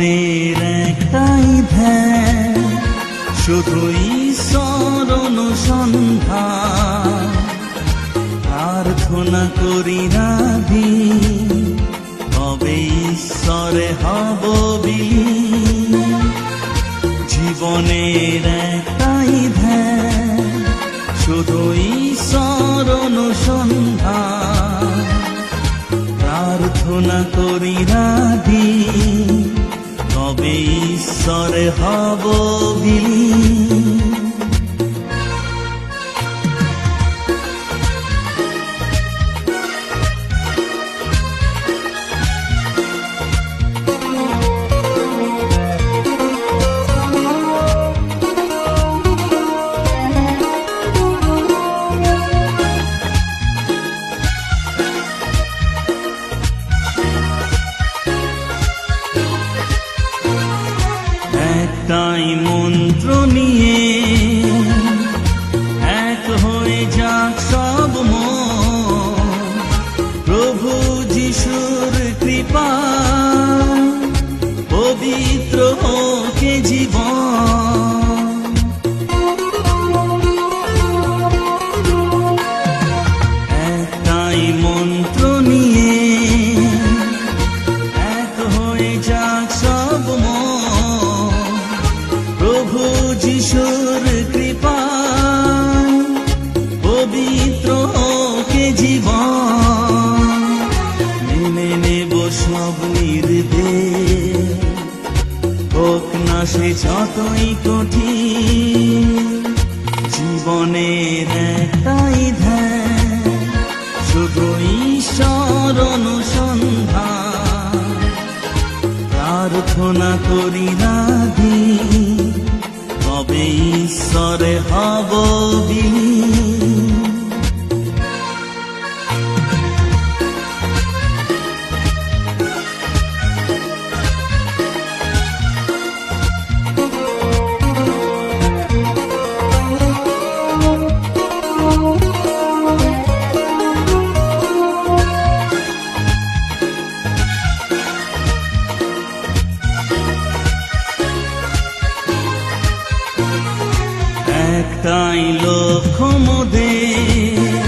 জীবনের একটাই ধ্যান, শুধু ঈশ্বর অনুসন্ধান। প্রার্থনা করি রাধি, তবে ঈশ্বরে হব বিলীন। জীবনের একটাই ধ্যান, শুধু ঈশ্বর অনুসন্ধান। প্রার্থনা করি রাধি, তবে ঈশ্বরে হব বিলীন। একটাই মন্ত্র নিয়ে এক হয়ে যাক সব মন, প্রভু যিশুর কৃপা পবিত্র হোক জীবন। একটাই মন্ত্র নিয়ে এক হয়ে যাক সব মন, প্রভু যিশুর কৃপা পবিত্র হোক জীবন। মেনে নেব সব নির্দেশ, হোক না সে যতই কঠিন। জীবনের একটাই ধ্যান, শুধু ঈশ্বর অনুসন্ধান। প্রার্থনা করি রাধি, তবে ঈশ্বরে হব বিলীন। একটাই লক্ষ্য মোদের,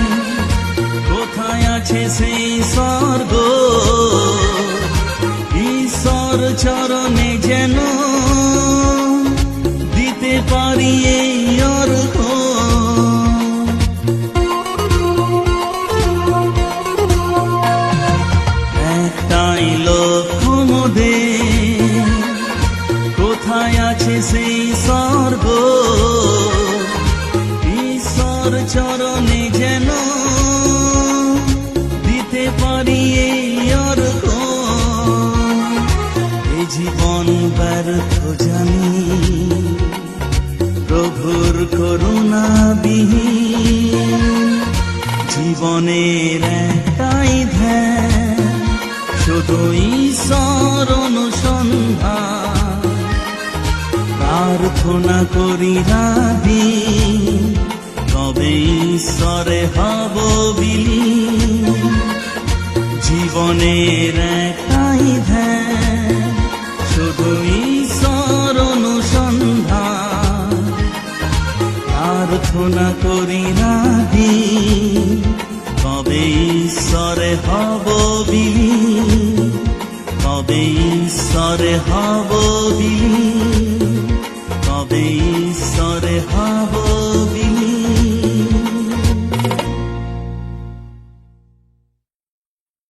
কোথায় আছে সেই স্বর্গ? ঈশ্বর চরণে যেন দিতে পারি এই অর্ঘ। একটাই লক্ষ্য মোদের, কোথায় আছে সেই স্বর্গ? ঈশ্বর চরণে যেন দিতে পারি এই অর্ঘ। এ জীবন ব্যর্থ জানি, প্রভুর করুণা বিহীন। জীবনের একটাই ধ্যান, শুধু ঈশ্বর অনুসন্ধান। প্রার্থনা করি রাধি, তবে ঈশ্বরে হব বিলীন। জীবনের একটাই ধ্যান, শুধু ঈশ্বর অনুসন্ধান। প্রার্থনা করি রাধি, তবে ঈশ্বরে হব বিলীন। তবে ঈশ্বরে হব বিলীন, তবে ঈশ্বরে হব